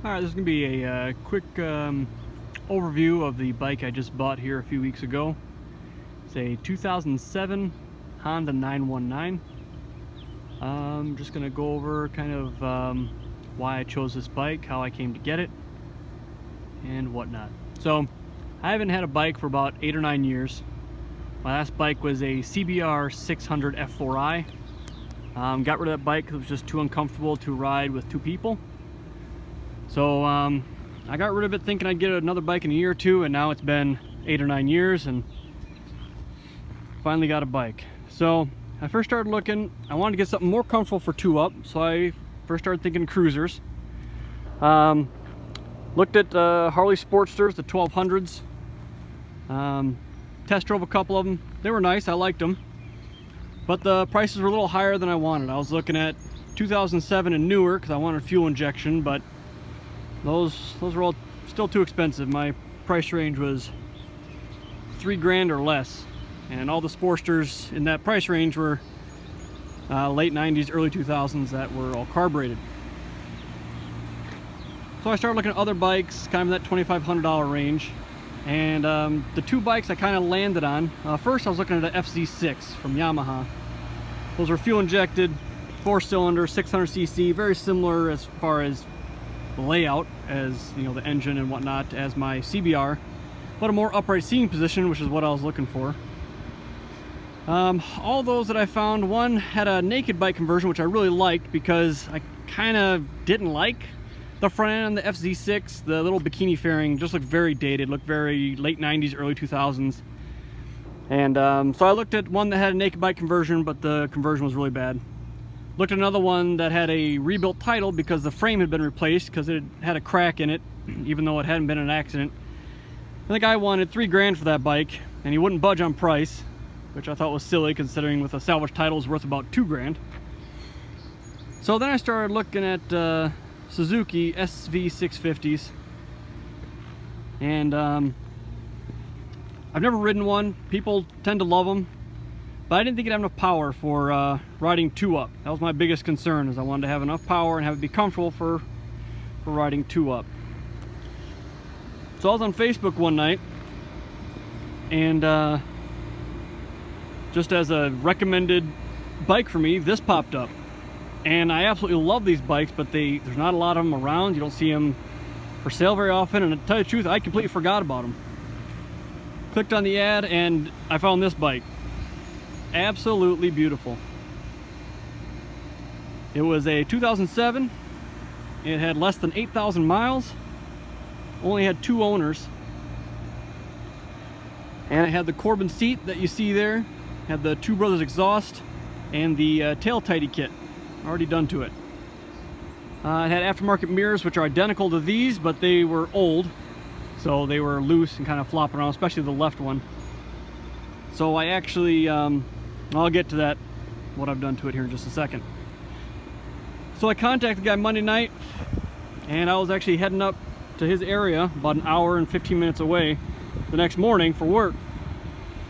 Alright, this is going to be a quick overview of the bike I just bought here a few weeks ago. It's a 2007 Honda 919. I'm just going to go over kind of why I chose this bike, how I came to get it, and whatnot. So, I haven't had a bike for about 8 or 9 years. My last bike was a CBR 600 F4i. Got rid of that bike because it was just too uncomfortable to ride with two people. So I got rid of it thinking I'd get another bike in a year or two, and now it's been 8 or 9 years and finally got a bike. So I first started looking, I wanted to get something more comfortable for two up, so I first started thinking cruisers. Looked at Harley Sportsters, the 1200s. Test drove a couple of them. They were nice, I liked them. But the prices were a little higher than I wanted. I was looking at 2007 and newer because I wanted fuel injection, but those were all still too expensive. My price range was $3 grand or less, and all the Sportsters in that price range were late 90s, early 2000s that were all carbureted. So I started looking at other bikes, kind of in that $2,500 range, and the two bikes I kind of landed on. First, I was looking at an FZ6 from Yamaha. Those were fuel injected, 4-cylinder, 600cc, very similar as far as layout as, you know, the engine and whatnot as my CBR, but a more upright seating position, which is what I was looking for. All those that I found, one had a naked bike conversion, which I really liked because I kind of didn't like the front end on the FZ6. The little bikini fairing just looked very dated, looked very late 90s, early 2000s. And so I looked at one that had a naked bike conversion, but the conversion was really bad. Looked at another one that had a rebuilt title because the frame had been replaced because it had a crack in it, even though it hadn't been an accident. And the guy wanted $3 grand for that bike, and he wouldn't budge on price, which I thought was silly considering with a salvage title is worth about $2 grand. So then I started looking at Suzuki SV650s, and I've never ridden one. People tend to love them, but I didn't think it'd have enough power for riding two up. That was my biggest concern, is I wanted to have enough power and have it be comfortable for riding two up. So I was on Facebook one night, and just as a recommended bike for me, this popped up. And I absolutely love these bikes, but there's not a lot of them around. You don't see them for sale very often, and to tell you the truth, I completely forgot about them. Clicked on the ad and I found this bike. Absolutely beautiful. It was a 2007. It had less than 8,000 miles. Only had 2 owners. And it had the Corbin seat that you see there. Had the Two Brothers exhaust and the tail tidy kit already done to it. It had aftermarket mirrors, which are identical to these, but they were old, so they were loose and kind of flopping around, especially the left one. So I actually, I'll get to that, what I've done to it here in just a second. So I contacted the guy Monday night, and I was actually heading up to his area, about an hour and 15 minutes away, the next morning for work.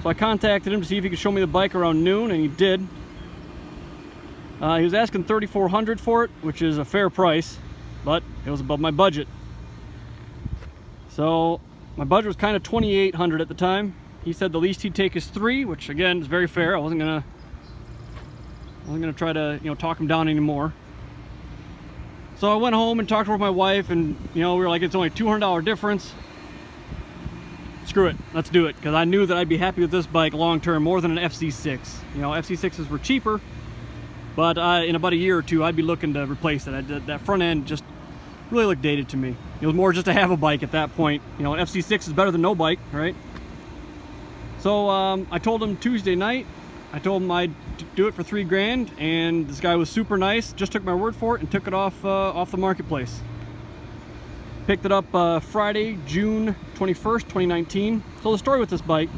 So I contacted him to see if he could show me the bike around noon, and he did. He was asking $3,400 for it, which is a fair price, but it was above my budget. So my budget was kind of $2,800 at the time. He said the least he'd take is $3,000, which again is very fair. I wasn't gonna try to, you know, talk him down anymore. So I went home and talked with my wife, and you know, we were like, it's only a $200 difference. Screw it, let's do it, because I knew that I'd be happy with this bike long term more than an FZ6. You know, FZ6s were cheaper, but in about a year or two, I'd be looking to replace it. That front end just really looked dated to me. It was more just to have a bike at that point. You know, an FZ6 is better than no bike, right? So I told him Tuesday night. I told him I'd do it for $3 grand, and this guy was super nice. Just took my word for it and took it off the marketplace. Picked it up Friday, June 21st, 2019. So the story with this bike.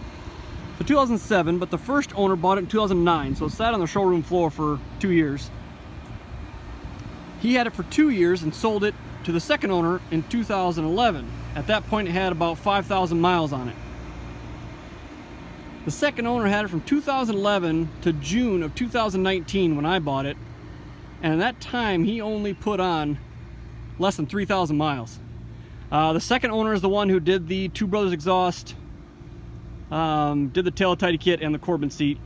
So 2007, but the first owner bought it in 2009, so it sat on the showroom floor for 2 years. He had it for 2 years and sold it to the second owner in 2011. At that point, it had about 5,000 miles on it. The second owner had it from 2011 to June of 2019 when I bought it, and at that time he only put on less than 3,000 miles. The second owner is the one who did the Two Brothers exhaust, did the tail tidy kit and the Corbin seat.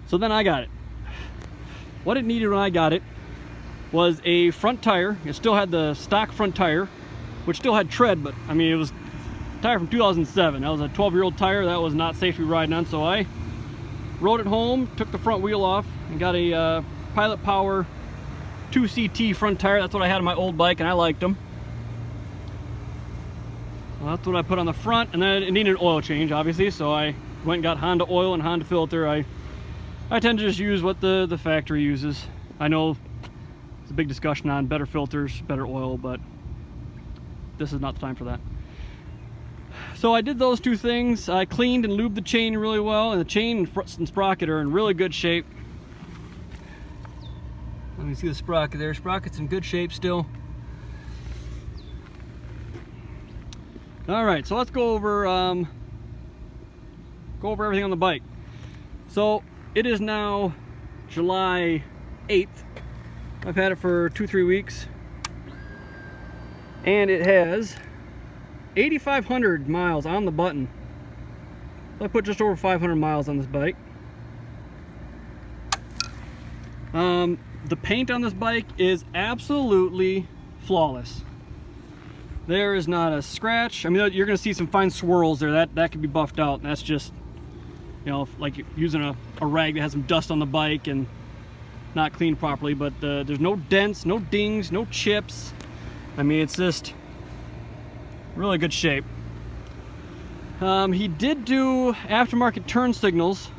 So then I got it. What it needed when I got it was a front tire. It still had the stock front tire, which still had tread, but I mean, it was a tire from 2007. That was a 12-year-old tire that was not safe to be riding on, so I rode it home, took the front wheel off, and got a Pilot Power 2CT front tire. That's what I had on my old bike, and I liked them. Well, that's what I put on the front, and then it needed an oil change, obviously, so I went and got Honda oil and Honda filter. I tend to just use what the factory uses. I know it's a big discussion on better filters, better oil, but this is not the time for that. So I did those two things. I cleaned and lubed the chain really well, and the chain and sprocket are in really good shape. Let me see the sprocket there. Sprocket's in good shape still. All right, so let's go over everything on the bike. So it is now July 8th. I've had it for 2-3 weeks, and it has 8,500 miles on the button. So I put just over 500 miles on this bike. The paint on this bike is absolutely flawless. There is not a scratch. I mean, you're going to see some fine swirls there. That could be buffed out, and that's just, you know, like you're using a rag that has some dust on the bike and not cleaned properly. But there's no dents, no dings, no chips. I mean, it's just really good shape. He did do aftermarket turn signals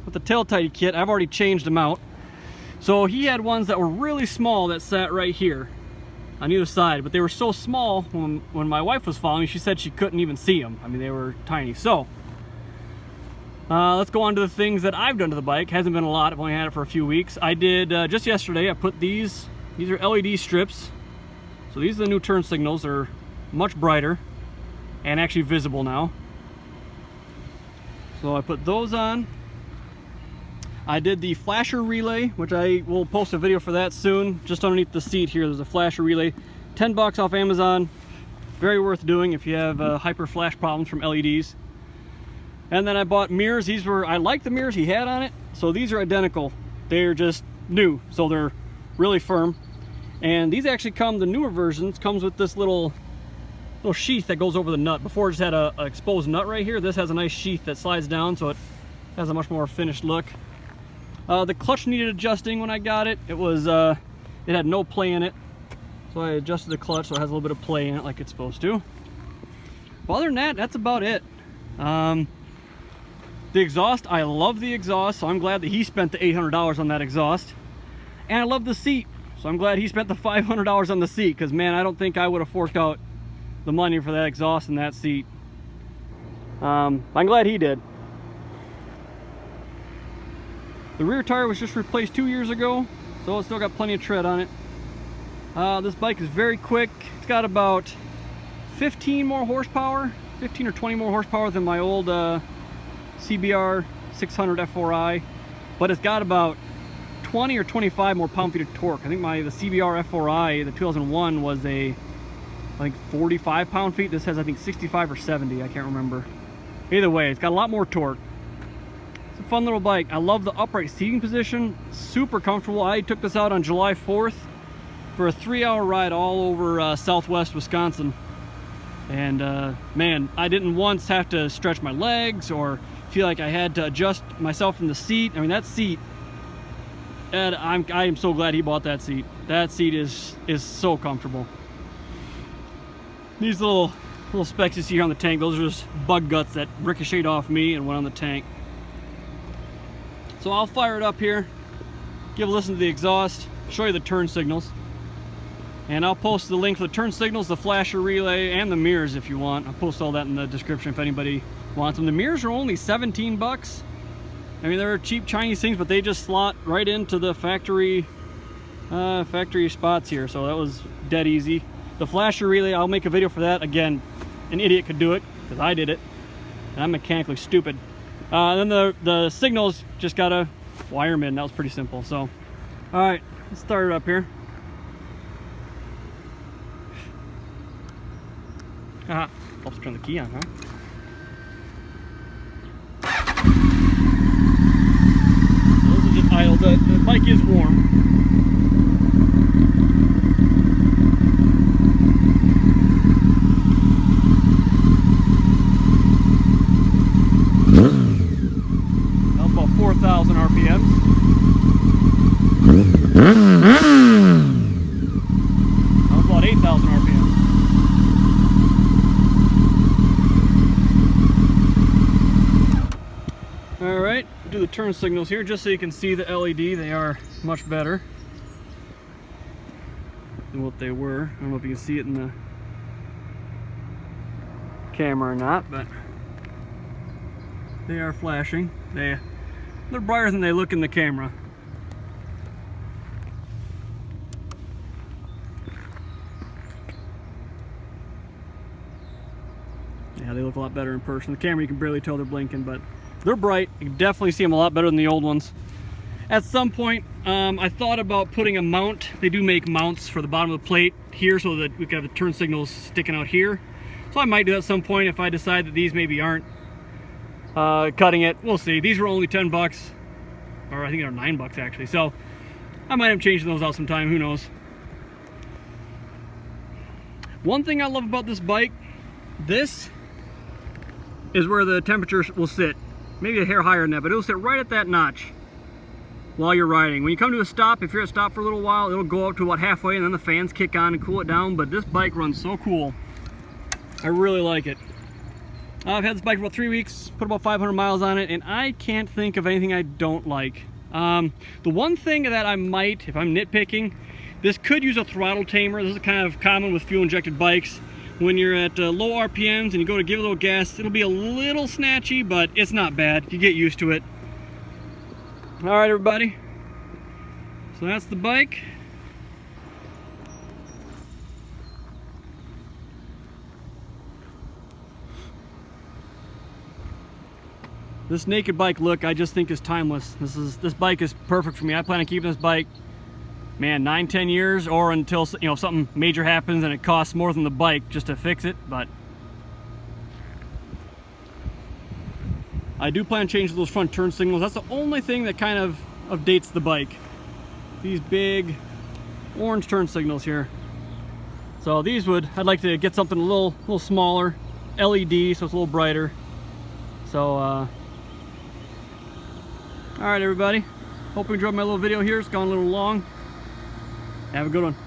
with the tail tidy kit. I've already changed them out. So he had ones that were really small that sat right here on either side, but they were so small when my wife was following me, she said she couldn't even see them. I mean, they were tiny. So let's go on to the things that I've done to the bike. Hasn't been a lot. I've only had it for a few weeks. I did just yesterday. I put these are LED strips. So these are the new turn signals. They're much brighter and actually visible now. So I put those on. I did the flasher relay, which I will post a video for that soon. Just underneath the seat here, there's a flasher relay. 10 bucks off Amazon. Very worth doing if you have hyper flash problems from LEDs. And then I bought mirrors. I like the mirrors he had on it. So these are identical. They're just new, so they're really firm. And these actually the newer versions comes with this little sheath that goes over the nut. Before it just had a exposed nut right here. This has a nice sheath that slides down, so it has a much more finished look. The clutch needed adjusting when I got it. It had no play in it. So I adjusted the clutch so it has a little bit of play in it like it's supposed to. But other than that, that's about it. The exhaust, I love the exhaust, so I'm glad that he spent the $800 on that exhaust. And I love the seat, so I'm glad he spent the $500 on the seat, because man, I don't think I would have forked out the money for that exhaust and that seat. I'm glad he did. The rear tire was just replaced 2 years ago, so it's still got plenty of tread on it. This bike is very quick. It's got about 15 more horsepower, 15 or 20 more horsepower than my old CBR 600 F4i, but it's got about 20 or 25 more pound-feet of torque. I think the CBR F4i, the 2001, was I think 45 pound-feet. This has, I think, 65 or 70. I can't remember. Either way, it's got a lot more torque. It's a fun little bike. I love the upright seating position. Super comfortable. I took this out on July 4th for a 3-hour ride all over southwest Wisconsin. And man, I didn't once have to stretch my legs or feel like I had to adjust myself in the seat. I mean, that seat, and I am so glad he bought that seat. That seat is so comfortable. These little specks you see here on the tank, those are just bug guts that ricocheted off me and went on the tank. So I'll fire it up here, give a listen to the exhaust, show you the turn signals. And I'll post the link for the turn signals, the flasher relay, and the mirrors if you want. I'll post all that in the description if anybody wants them. The mirrors are only 17 bucks. I mean, they're cheap Chinese things, but they just slot right into the factory spots here. So that was dead easy. The flasher relay, I'll make a video for that. Again, an idiot could do it, because I did it. And I'm mechanically stupid. Then the signals, just gotta wire them in. That was pretty simple. So, all right. let's start it up here. Aha, helps turn the key on, huh? Those are just idle. The bike is warm. That was about 4,000 RPMs. That was about 8,000 RPMs. Alright, do the turn signals here just so you can see the LED. They are much better than what they were. I don't know if you can see it in the camera or not, but they are flashing. They're brighter than they look in the camera. Yeah, they look a lot better in person. The camera, you can barely tell they're blinking, but they're bright. You can definitely see them a lot better than the old ones. At some point, I thought about putting a mount. They do make mounts for the bottom of the plate here so that we can have the turn signals sticking out here. So I might do that at some point if I decide that these maybe aren't cutting it. We'll see. These were only 10 bucks, or I think they're 9 bucks actually. So I might have changed those out sometime, who knows. One thing I love about this bike, this is where the temperature will sit. Maybe a hair higher than that, but it'll sit right at that notch while you're riding. When you come to a stop, if you're at a stop for a little while, it'll go up to about halfway and then the fans kick on and cool it down. But this bike runs so cool. I really like it. I've had this bike for about 3 weeks, put about 500 miles on it, and I can't think of anything I don't like. The one thing that I might, if I'm nitpicking, this could use a throttle tamer. This is kind of common with fuel injected bikes. When you're at low RPMs and you go to give a little gas, it'll be a little snatchy, but it's not bad. You get used to it. All right, everybody. So that's the bike. This naked bike look, I just think is timeless. This bike is perfect for me. I plan on keeping this bike, man, 9-10 years, or until something major happens and it costs more than the bike just to fix it. But I do plan on changing those front turn signals. That's the only thing that kind of updates the bike. These big orange turn signals here. So these I'd like to get something a little smaller, LED, so it's a little brighter. So all right, everybody. Hope you enjoyed my little video here. It's gone a little long. Have a good one.